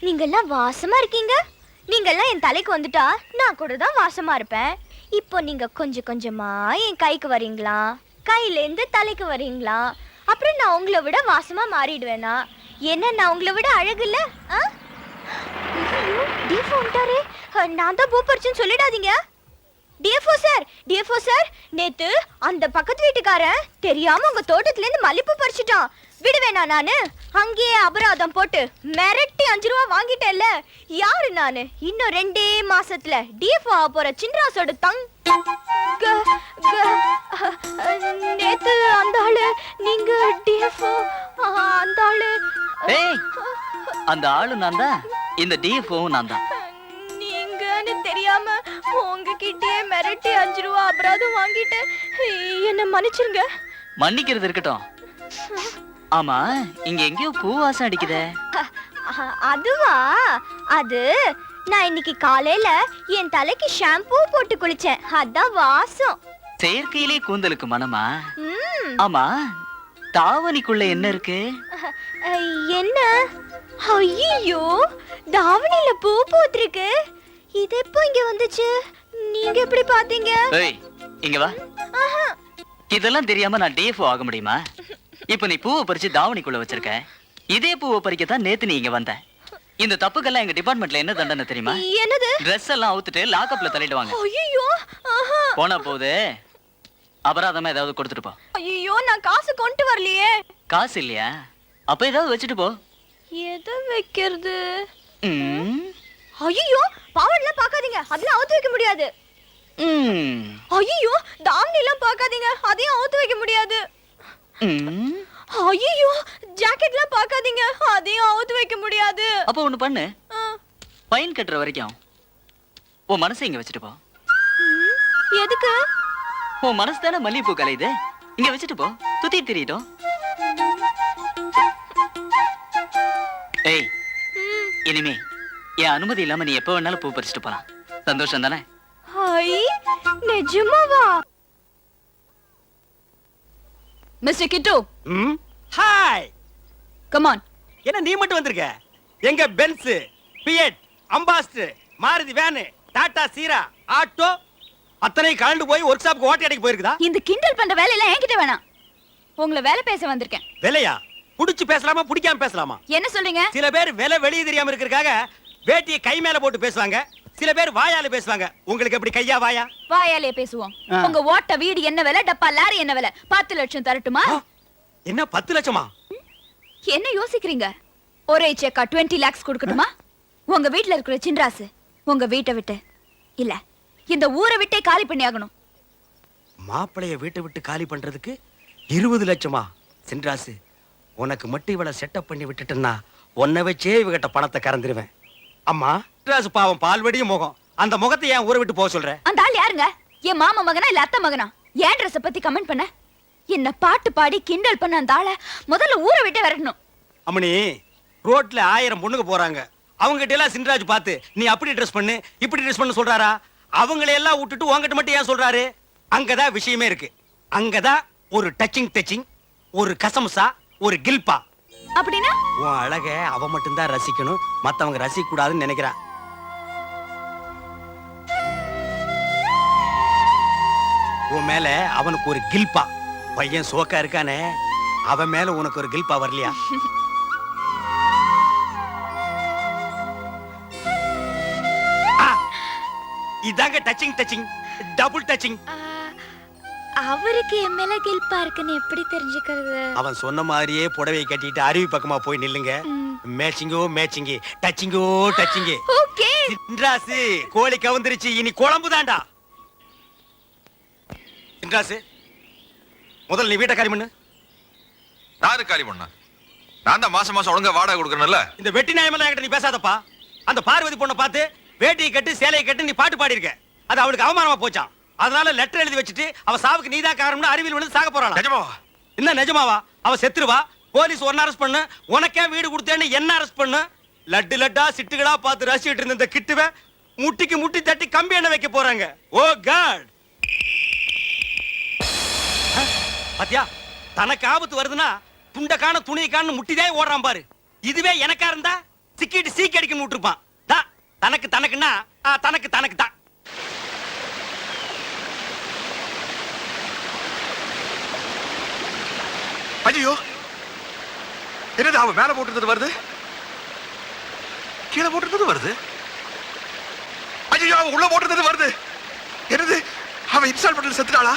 நீங்கெல்லாம் வாசமா இருக்கீங்க. நீங்கெல்லாம் என் தலைக்கு வந்துட்டா நான் கூட தான் வாசமா இருப்பேன். இப்போ நீங்க கொஞ்சம் கொஞ்சமா என் கைக்கு வரீங்களா, கையிலேருந்து தலைக்கு வரீங்களா, அப்புறம் நான் உங்களை விட வாசமா மாறிடுவேனா? என்ன நான் உங்களை விட அழகு இல்ல? நான் தான் பூ பறிச்சுன்னு சொல்லிடாதீங்க. டிஎஃப்ஓ சார், நேத்து அந்த பக்கத்து வீட்டுக்காரன் தெரியாம உங்க தோட்டத்துல இருந்து மல்லிப்பூ பறிச்சுட்டான். விடுவேனா நானு? அங்கேயே அபராதம் போட்டு மிரட்டி 5 ரூபா வாங்கிட்டேன்ல. யாரு நானு? இன்னும் 2 மாசத்துல டிஎஃப்ஓ ஆக போற சின்ராசோட நேத்து அந்த ஆளு நீங்க டிஎஃப்ஓ அந்த ஆளு. அந்த ஆளு நான் தான், இந்த டிஎஃப்ஓ நான் தான். நீங்கன்னு தெரியாம உங்ககிட்டயே மிரட்டி 5 ரூபா அபராதம் வாங்கிட்டு என்ன மன்னிச்சிருங்க. மன்னிக்கிறது இருக்கட்டும். ஆமா, இங்க எங்கேயோ பூ வாசம் அடிக்குதே. அதுவா? அது நான் இன்னைக்கு காலையில என் தலைக்கு ஷாம்பூ போட்டு குளிச்சேன், அதான் வாசம். செயற்கையிலே கூந்தலுக்கு மனமா? ஆமா, தாவணிக்குள்ள என்ன இருக்கு? என்ன? ஐயோ, தாவணியில பூ பூத்திருக்கு. இது எப்போ இங்க வந்துச்சு? நீங்க எப்படி பாத்தீங்க? ஏய், இங்க வா. இதெல்லாம் தெரியாம நான் டிஎஃப்ஓ ஆக முடியுமா? இப்ப நீ பூவை பறிச்சு தாவணிக்குள்ள வச்சிருக்க. இதே பூவை பறிக்கத்தான் நேத்து நீ இங்க வந்த. இந்த தப்புக்கெல்லாம் எங்க டிபார்ட்மெண்ட்ல என்ன தண்டனை தெரியுமா? என்னது? ட்ரெஸ் எல்லாம் அவுத்துட்டு லாக்அப்ல தள்ளிடுவாங்க. ஐயோ, போனா போகுது, அபராதமா ஏதாவது கொடுத்துட்டு போ. ஐயோ, நான் காசு கொண்டு வரலையே. காசு இல்லையா? அப்ப ஏதாவது வச்சுட்டு போ. எதை வைக்கிறது? ஐயோ, பாவாடெல்லாம் பார்க்காதீங்க, அதெல்லாம் அவுத்து வைக்க முடியாது. ஐயோ, தாவணி எல்லாம் பார்க்காதீங்க, அதையும் அவுத்து வைக்க முடியாது. ஐயோ, ஜாக்கெட்லாம் பார்க்காதீங்க, அதையும் அவுத்து வைக்க முடியாது. அப்ப ஒண்ணு பண்ணு, ஃபைன் கட்டுற வரைக்கும் உன் மனசை இங்க வச்சுட்டு போ. எதுக்கு? உன் மனசு தானே மல்லிகைப்பூ கலையுது, இங்க வச்சுட்டு போ, துத்தி திரியிட்டோம். ஏய், இனிமே என் அனுமதி இல்லாம நீ எப்ப வேணாலும் பூ பறிச்சுட்டு போலாம். சந்தோஷம் தானே? நிஜமாவா? Mister Kittu. Hi. Come on. என்ன நீ மட்டும் வந்திருக்க? எங்க Benz, Fiat, Ambassador, Maruti van, Tata Sierra, auto அத்தனை கலந்து போய் ஒர்க் ஷாப்க்கு ஓட்டி அடிக்க போயிருக்குதா? இந்த கிண்டல் பண்ற வேலை எல்லாம் என்கிட்ட வேணாம். உங்களை வேலை பேச வந்திருக்கேன். வேலையா? புடிச்சு பேசலாமா புடிக்காம பேசலாமா? என்ன சொல்றீங்க? சில பேர் வேலை வெளியே தெரியாம இருக்கிறதுக்காக வேட்டியை கை மேல போட்டு பேசுவாங்க, சில பேர் வாயால பேசுவாங்க. உங்களுக்கு எப்படி கையா வாயா? வாயாலே பேசுவோம். உங்க ஓட்ட வீடு என்ன விலை, டப்பா லாரி என்ன விலை? 10 லட்சம் தரட்டுமா? என்ன 10 லட்சமா? என்ன யோசிக்கிறீங்க? ஒரே செக்கா 20 lakhs கொடுக்கணுமா? உங்க வீட்ல இருக்கிற சின்ராசு உங்க வீட்டை விட்டு இல்ல இந்த ஊரை விட்டே காலி பண்ணி ஆகணும். மாப்பிளைய வீட்டை விட்டு காலி பண்றதுக்கு 20 லட்சமா? சின்ராசு, உனக்கு மட்டும் இவளை செட்டப் பண்ணி விட்டுட்டேன்னா உன்னை வச்சே இவகிட்ட பணத்தை கறந்துருவேன். அம்மா, சின்ராசு பாவம் பால்வடியும் முகம், அந்த முகத்தை ஏன் ஊரை விட்டு போக சொல்ற? அந்த ஆள் யாருங்க? என் மாமா மகனா இல்ல அத்தை மகனா? ஏன் ட்ரெஸ் பத்தி கமெண்ட் பண்ண? என்ன பாட்டு பாடி கிண்டல் பண்ண அந்த ஆளை முதல்ல ஊரை விட்டே வரணும். அம்மணி, ரோட்ல 1000 பொண்ணுங்க போறாங்க, அவங்க கிட்ட எல்லாம் சின்ராஜ் பார்த்து நீ அப்படி ட்ரெஸ் பண்ணு இப்படி ட்ரெஸ் பண்ணு சொல்றாரா? அவங்களை எல்லாம் விட்டுட்டு உங்ககிட்ட மட்டும் ஏன் சொல்றாரு? அங்கதான் விஷயமே இருக்கு. அங்கதான் ஒரு டச்சிங், ஒரு கசமுசா, ஒரு கில்பா. அப்படின்னா உன் அழக அவ மட்டும் தான் ரசிக்கணும், மத்தவங்க ரசிக்க கூடாதுன்னு நினைக்கிறான். உன் மேல அவனுக்கு ஒரு கில்பா. பையன் சோக்கா இருக்கானே, அவன் மேல உனக்கு ஒரு கில்பா வரலையா? இதாங்க டச்சிங், டபுள் டச்சிங். அவருக்கு என் மேல கில்பா இருக்குன்னு எப்படி தெரிஞ்சுக்கிறது? அவன் சொன்ன மாதிரியே புடவை கட்டிட்டு அருவி பக்கமா போய் நில்லுங்க. Matching, touching. ஓகே. சின்ராசு, கோழி கவுந்திருச்சு, இனி குழம்பு தான்டா. சின்ராசு, முதல்ல நீ வீட்டை காலி பண்ணு. யாரு காலி பண்ண? நான் தான் மாசம் ஒழுங்கா வாடகை கொடுக்கறேன்ல. இந்த வெட்டி நியாயமெல்லாம் என்கிட்ட நீ பேசாதப்பா. அந்த பார்வதி பொண்ணை பார்த்து வேட்டியை கட்டு சேலையை கட்டு நீ பாட்டு பாடி இருக்க, அது அவளுக்கு அவமானமா போச்சான். அதனால லெட்டர் எழுதி வச்சுட்டு அவ சாவுக்கு நீதான் காரணம்னு அறிவியல் விழுந்து சாக போறாளா? நிஜமாவா? என்ன நிஜமாவா? அவ செத்துருவா. போலீஸ் ஒன்னு அரெஸ்ட் பண்ணு, உனக்கே வீடு கொடுத்தேன்னு என்ன அரெஸ்ட் பண்ணு. லட்டா சிட்டுகளா பார்த்து ரசிச்சிட்டு இருந்த இந்த கிட்டுவ முட்டிக்கு முட்டி தட்டி கம்பி எண்ணெய் வைக்க போறாங்க. ஓ காட்! பாத்தியா, தனக்கு ஆபத்து வருதுன்னா துண்டக்கான துணிக்கான முட்டிதே ஓடுறான் பாரு. இதுவே எனக்கா இருந்தா சிக்கிட்டு சீக்கி அடிக்கணும் விட்டுருப்பான். தனக்கு தனக்குன்னா தனக்கு தனக்கு தான். ஐயோ என்னது அவன் மேல போட்டுறது வருது, கீழே போட்டுறது வருது. ஐயோ அவன் உள்ள போட்டுறது வருது. என்னது அவன் இன்ஸ்டால் பண்ணி செத்துட்டாளா?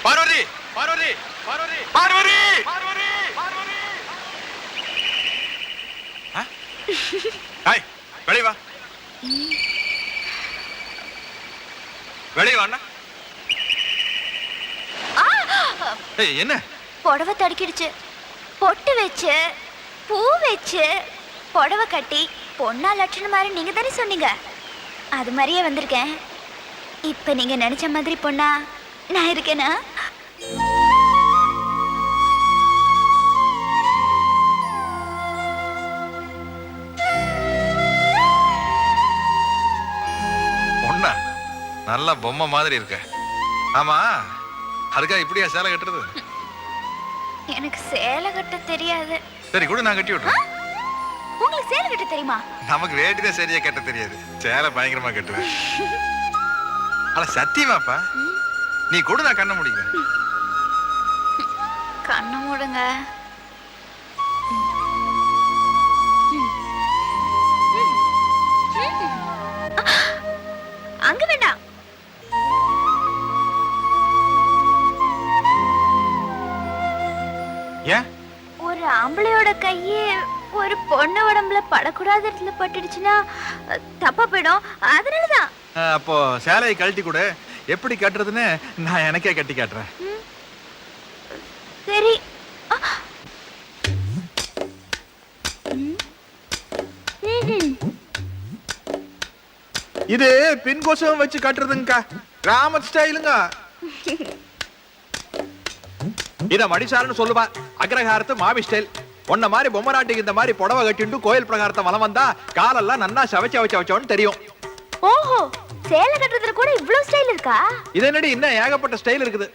பார்வதி பார்வதி பார்வதி பார்வதி பார்வதி பார்வதி. ஹாய் வெளிய வா, வெளிய வா அண்ணா. ஏய் என்ன புடவை தடுக்கிடுச்சு. பொட்டு வச்சு பூ வச்சு புடவை கட்டி பொண்ணா லட்சணம் மாதிரி நீங்க தானே சொன்னீங்க. அது மாதிரியே வந்திருக்கேன். இப்ப நீங்க நினைச்ச மாதிரி பொண்ணா நான் இருக்கேனா? பொண்ணா நல்ல பொம்மை மாதிரி இருக்க. ஆமா அதுக்கா இப்படியா சேலை கட்டுறது? எனக்கு சேலை கட்ட தெரியாது. சரி கூட நான் கட்டி விட்டுறேன். உங்களுக்கு சேலை கட்ட தெரியுமா? நமக்கு வேட்டிதான் சரியா கட்ட தெரியாது, சேலை பயங்கரமா கட்டுவேன். ஆனா சத்தியமாப்பா நீ கூட நான் கண்ண முடிக்கிறேன். கண்ணு மூடுங்க. அங்க வேண்டாம். ஏன் ஒரு ஆம்பளையோட கையே ஒரு பொண்ணு உடம்புல படக்கூடாத இடத்துல பட்டுடுச்சுன்னா தப்பா போயிடும். அதனாலதான். அப்போ சேலையை கழட்டி கூட எப்படி கட்டுறதுன்னு நான் எனக்கே கட்டி காட்டுறேன். சரி. இது பின் கோசம் வச்சு கட்டுறதுங்கக்கா, கிராம ஸ்டைலுங்க. இத மடிசாருன்னு சொல்லுவா. அக்ரஹாரத்து மாவி ஸ்டைல். உன்ன மாதிரி பொம்மராட்டிக்கு இந்த மாதிரி புடவை கட்டிட்டு கோயில் பிரகாரத்தை வலம் வந்தா காலெல்லாம் நன்னா சவச்சோன்னு தெரியும். ஓஹோ, சேலை கட்டுறதுல கூட இவ்வளவு ஸ்டைல் இருக்கா? இது என்னடி இன்னும் ஏகப்பட்ட ஸ்டைல் இருக்குது.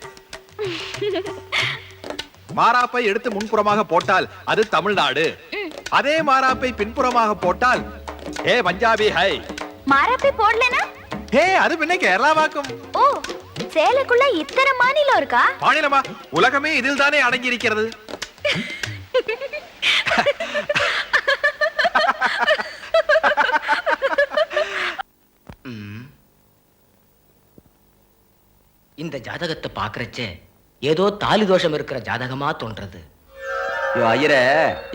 மாராப்பை எடுத்து முன்புறமாக போட்டால் அது தமிழ்நாடு. அதே மாராப்பை பின்புறமாக போட்டால் ஏ பஞ்சாபி ஹை. மாராப்பை போடலனா? ஏ அது பின்ன கேரளாவாக்கும். ஓ, சேலைக்குள்ள இத்தனை மாநிலம் இருக்கா? மாநிலமா? உலகமே இதில் தானே அடங்கி இருக்கிறது. இந்த ஜாதகத்தை பாக்குறச்சே ஏதோ தாலி தோஷம் இருக்கிற ஜாதகமா தோன்றது. ஐயரே,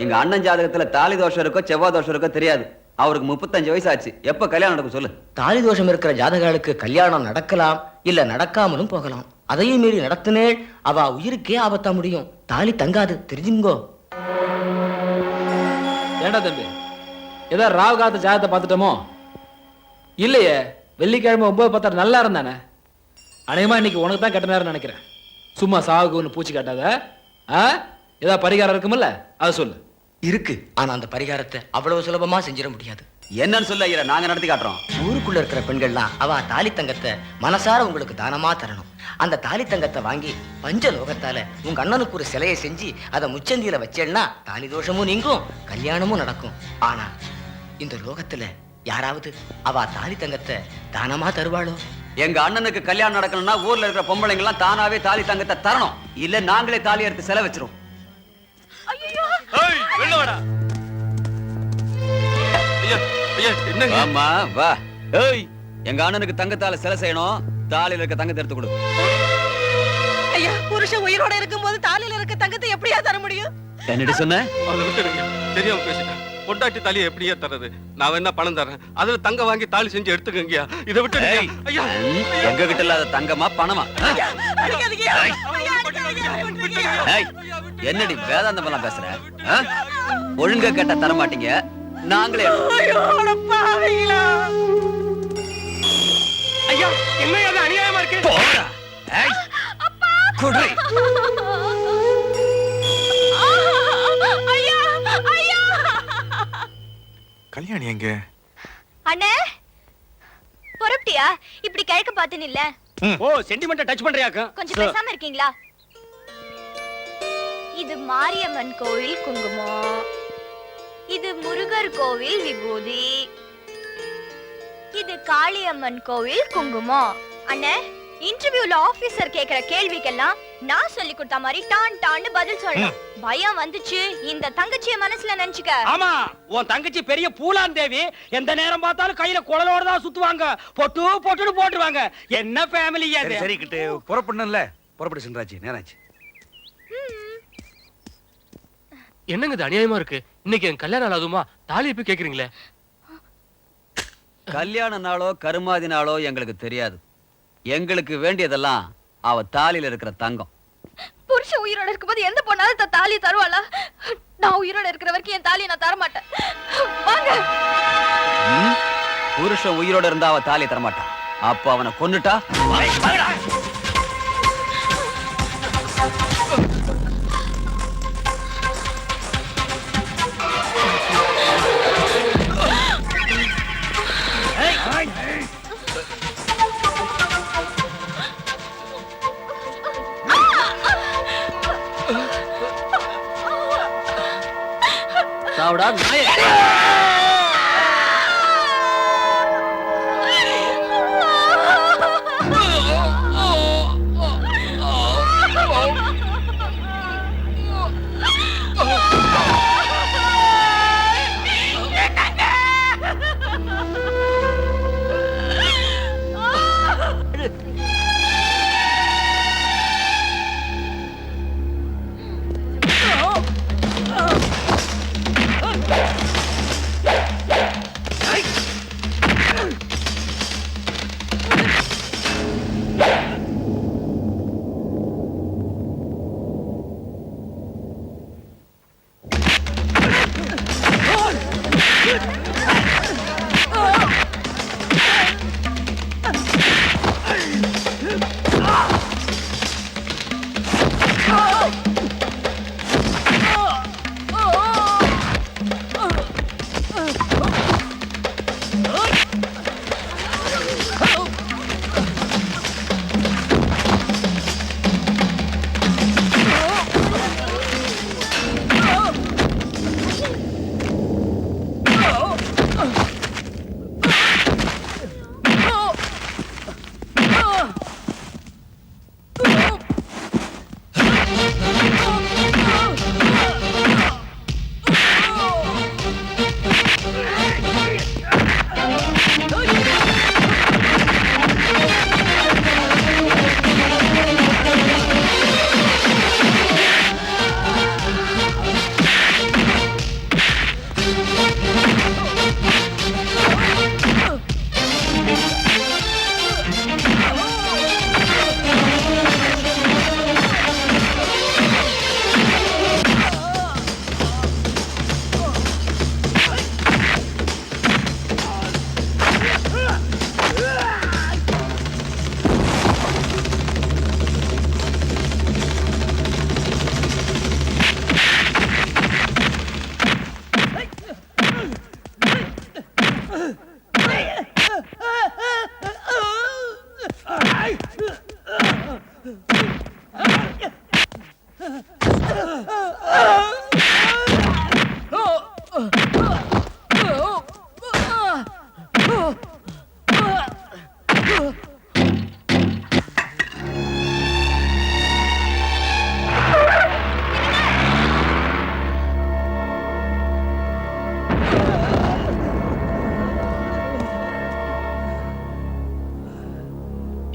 எங்க அண்ணன் ஜாதகத்துல தாலி தோஷம் இருக்கோ செவ்வாய் தோஷம் இருக்கோ தெரியாது. அவருக்கு 35 வயசு ஆச்சு. எப்ப கல்யாணம் நடக்கும் சொல்லு. தாலி தோஷம் இருக்கிற ஜாதகாளுக்கு கல்யாணம் நடக்கலாம், இல்ல நடக்காமலும் போகலாம். அதையும் மீறி நடத்தினே அவ உயிருக்கே ஆபத்தா முடியும். தாலி தங்காது, தெரிஞ்சுங்கோ. ஏண்டா தம்பி, ஏதோ ராவ் காலத்து ஜாதகத்தை பார்த்துட்டோமோ? இல்லையே, வெள்ளிக்கிழமை 9:10 நல்லா இருந்தானே. அநேகமா இன்னைக்கு உனக்கு தான் கெட்ட நேரம் நினைக்கிறேன். சும்மா சாவுக்கு பூச்சி காட்டாத. ஏதாவது பரிகாரம் இருக்குமில்ல, அதை சொல்லு. இருக்கு, ஆனா அந்த பரிகாரத்தை அவ்வளவு சுலபமா செஞ்சிட முடியாது. என்னன்னு சொல்ல ஐயரே, நாங்க நடத்தி காட்டுறோம். ஊருக்குள்ள இருக்கிற பெண்கள்லாம் அவ தாலி தங்கத்தை மனசார உங்களுக்கு தானமா தரணும். அந்த தாலி தங்கத்தை வாங்கி பஞ்ச லோகத்தால உங்க அண்ணனுக்கு ஒரு சிலையை செஞ்சு அதை முச்சந்தியில வச்சேன்னா தாலி தோஷமும் நீங்கும், கல்யாணமும் நடக்கும். ஆனா இந்த லோகத்துல யாராவது அவ தாலி தங்கத்தை தானமா தருவாளோ? எங்க அண்ணனுக்கு கல்யாணம் நடக்கணும்னா ஊர்ல இருக்கிற பொம்பளைங்க எல்லாம் தானாவே தாலி தங்கத்தை தரணும். இல்ல நாங்களே தாலி எடுத்து செலவு வச்சிரும். ஆமா வா. ஏய், எங்க அண்ணனுக்கு தங்கத்தால சிலை செய்யணும். தாலியில இருக்க தங்கத்தை எடுத்து கொடு. ஐயா, புருஷன் உயிரோட இருக்கும்போது தாலியில இருக்க தங்கத்தை எப்படியா தர முடியும்? என்னடி சொன்ன? தெரியாம பேசிட்டேன். பொண்டாட்டி தாலியை எப்படியே தர்றது? நான் என்ன பணம் தரேன், அதுல தங்க வாங்கி தாலி செஞ்சு எடுத்துக்கங்கயா. இதை விட்டு ஐயா, எங்க கிட்ட இல்லாத தங்கமா பணமா? அடிக்காதீங்கய்யா. ஏய், என்னடி வேதாந்தம் எல்லாம் பேசுற? ஒழுங்கா கேட்டா தர மாட்டீங்க, நாங்களே. ஐயோ, அட பாவிங்களா. ஐயா, என்ன அது அநியாயமா இருக்கு? போடா. ஏய், குடி. ஐயா, ஐயா. கல்யாணி எங்க? அண்ணே, பொறுப்பிட்டியா? இப்படி கிழக்க பார்த்து இல்ல. ஓ, சென்டிமெண்ட்டை டச் பண்றியாக்கும். கொஞ்சம் பேசாம இருக்கீங்களா? இது மாரியம்மன் கோவில் குங்குமம், இது முருகர் கோவில் விபூதி, இது காளியம்மன் கோவில் குங்குமம். அண்ணே, இன்டர்வியூல ஆபீசர் கேக்குற கேள்விக்கெல்லாம் நான் சொல்லி கொடுத்த மாதிரி டான் டான்னு பதில் சொல்லணும். பயம் வந்துச்சு இந்த தங்கச்சிய மனசுல நினைச்சுக்க. ஆமா, உன் தங்கச்சி பெரிய பூலான் தேவி, எந்த நேரம் பார்த்தாலும் கையில குழலோட தான் சுத்துவாங்க, பொட்டு பொட்டுன்னு போட்டுருவாங்க. என்ன ஃபேமிலி அது? சரி கிட்டு புறப்படணும்ல, புறப்படு சின்ராஜி, நேராச்சு. என்னங்க இது அநியாயமா இருக்கு? இன்னைக்கு என் கல்யாணம் நாள் அதுமா தாலி எப்ப கேக்குறீங்களே? கல்யாண நாளோ கருமாதி நாளோ எங்களுக்கு தெரியாது. எங்களுக்கு வேண்டியதெல்லாம் அவ தாலியில இருக்கிற தங்கம். புருஷன் உயிரோட இருக்கும்போது எந்த பொண்ணாலும் தாலியை தருவாளா? நான் உயிரோட இருக்கிற வரைக்கும் என் தாலியை நான் தர மாட்டேன். வாங்க. புருஷன் உயிரோட இருந்தா அவ தாலியை தரமாட்டான். அப்ப அவனை கொன்னுட்டா சாவுடா நாயே.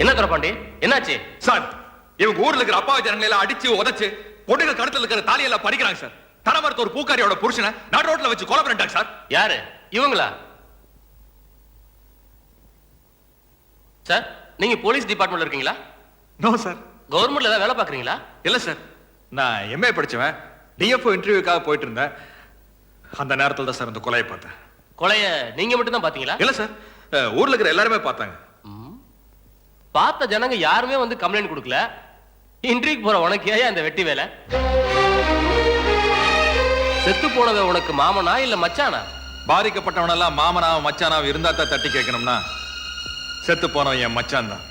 என்ன துரப்பாண்டி, என்னாச்சு சார்? இவங்க ஊர்ல இருக்கிற அப்பாவி ஜனங்களை எல்லாம் அடிச்சு உதைச்சு பொண்ணுங்க கழுத்துல இருக்கிற தாலியெல்லாம் பறிக்கிறாங்க சார். தரமரத்து ஒரு பூக்காரியோட புருஷனை நடு ரோட்ல வச்சு கொலை பண்ணிட்டாங்க சார். யாரு இவங்களா? சார், நீங்க போலீஸ் டிபார்ட்மெண்ட்ல இருக்கீங்களா? No sir. கவர்மெண்ட்ல ஏதாவது வேலை பாக்குறீங்களா? இல்ல சார், நான் எம்ஏ படிச்சவன். டிஎஃப்ஓ இன்டர்வியூக்காக போயிட்டு இருந்தேன். அந்த நேரத்துல தான் சார் இந்த கொலையை பார்த்தேன். கொலைய நீங்க மட்டும் தான் பாத்தீங்களா? இல்ல சார், ஊர்ல இருக்கிற எல்லாருமே பார்த்தாங்க. பார்த்த ஜனங்க யாருமே வந்து கம்ப்ளைண்ட் கொடுக்கல. இன்டர்வியூக்கு போற உனக்கு ஏன் அந்த வெட்டி வேலை? செத்து போனவ உனக்கு மாமனா இல்ல மச்சானா? பாதிக்கப்பட்டவனெல்லாம் மாமனாவும் மச்சானாவும் இருந்தா தான் தட்டி கேட்கணும்னா செத்து போனவன் என் மச்சான் தான்.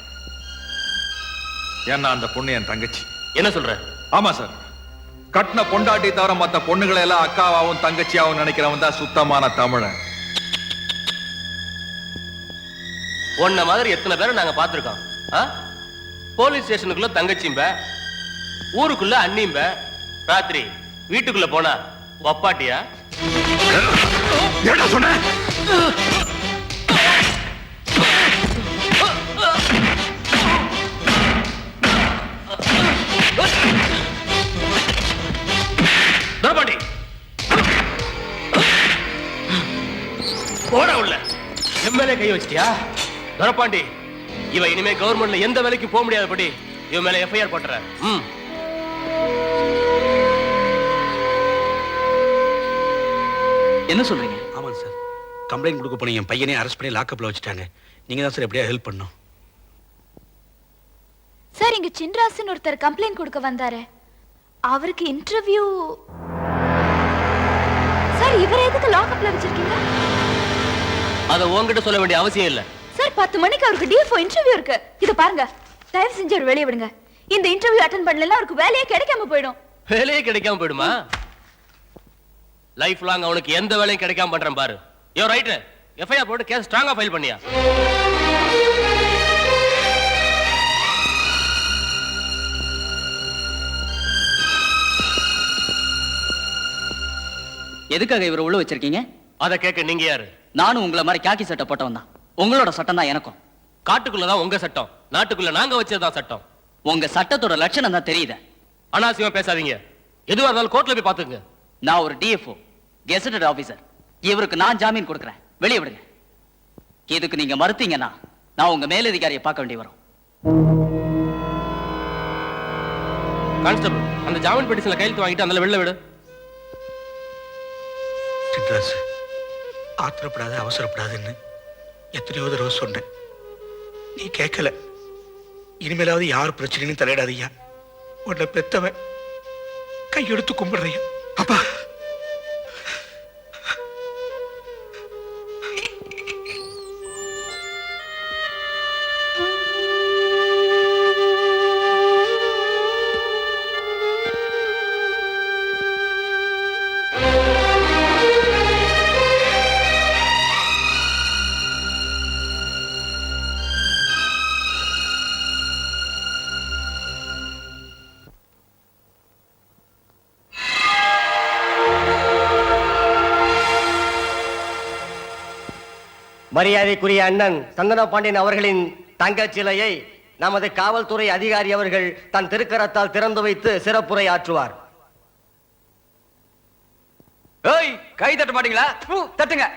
ஏன்னா அந்த பொண்ணு என் தங்கச்சி. என்ன சொல்ற? ஆமா சார், கட்டின பொண்டாட்டி தவிர மத்த பொண்ணுகளை எல்லாம் அக்காவாவும் தங்கச்சியாவும் நினைக்கிறவன் தான் சுத்தமான தமிழன். உன்ன மாதிரி எத்தனை பேரை நாங்க பாத்துருக்கோம். போலீஸ் ஸ்டேஷனுக்குள்ள தங்கச்சிம்ப, ஊருக்குள்ள அண்ணிம்ப, ராத்திரி வீட்டுக்குள்ள போனா ஒப்பாட்டியா? என்ன சொன்ன? தரபாண்டி போட உள்ள எம்எல்ஏ கை வச்சிட்டியா? தரபாண்டி இவ இனிமே கவர்மெண்ட்ல எந்த வேலைக்கும் போக முடியாதபடி இவன் மேல எஃப்ஐஆர் போட்டுற. என்ன சொல்றீங்க? ஆமாங்க சார், கம்ப்ளைண்ட் கொடுக்க போன என் பையனே அரெஸ்ட் பண்ணி லாக்அப்ல வச்சுட்டாங்க. நீங்க தான் சார் எப்படியா ஹெல்ப் பண்ணணும். சார் இங்க சின்ராசுன்னு ஒருத்தர் கம்ப்ளைண்ட் கொடுக்க வந்தாரு. அவருக்கு இன்டர்வியூ. சார் இவரை எதுக்கு லாக்அப்ல வச்சிருக்கீங்க? அத உன்கிட்ட சொல்ல வேண்டிய அவசியம் இல்ல. சார் 10 மணிக்கு அவருக்கு டிஎஃப்ஓ இன்டர்வியூ இருக்கு. இத பாருங்க, தயவு செஞ்சு அவர் வெளியே விடுங்க. இந்த இன்டர்வியூ அட்டெண்ட் பண்ணலன்னா அவருக்கு வேலையே கிடைக்காம போயிடும். வேலையே கிடைக்காம போயிடுமா? லைஃப் லாங் அவனுக்கு எந்த வேலையும் கிடைக்காம பண்றேன் பாரு. யோ ரைட், எஃப்ஐஆர் போட்டு கேஸ் ஸ்ட்ராங்கா ஃபைல் பண்ணியா? எதுக்காக இவரை உள்ள வச்சிருக்கீங்க? அத கேட்க நீங்க யாரு? நானும் உங்களை மாதிரி காக்கி சட்டை போட்டவன் தான். உங்களோட சட்டம் தான் எனக்கும். காட்டுக்குள்ளதான் உங்க சட்டம், நாட்டுக்குள்ள நாங்க வச்சதுதான் சட்டம். உங்க சட்டத்தோட லட்சணம் தான் தெரியுது. அனாவசியமா பேசாதீங்க. எதுவா இருந்தாலும் கோர்ட்ல போய் பாத்துங்க. நான் ஒரு டிஎஃப்ஓ கெசட்டட் ஆபீசர். இவருக்கு நான் ஜாமீன் கொடுக்குறேன். வெளியே விடுங்க. இதுக்கு நீங்க மறுத்தீங்கன்னா நான் உங்க மேலதிகாரியை பார்க்க வேண்டி வரும். கான்ஸ்டபிள், அந்த ஜாமீன் பெட்டிஷன்ல கையெழுத்து வாங்கிட்டு அந்த வெளில விடு. சின்ராசு, ஆத்திரப்படாத, அவசரப்படாதுன்னு எத்தனையோ தடவை சொன்னேன். நீ கேட்கல. இனிமேலாவது யார் பிரச்சனைன்னு தலையிடாதீயா. உன்னை பெத்தவன் கையெடுத்து கும்பிடுறியா? அப்பா, மரியாதைக்குரிய அண்ணன் சந்தன பாண்டியன் அவர்களின் தங்கச் சிலையை நமது காவல்துறை அதிகாரி அவர்கள் தன் திருக்கரத்தால் திறந்து வைத்து சிறப்புரை ஆற்றுவார். கை தட்ட மாட்டீங்களா? தட்டுங்க.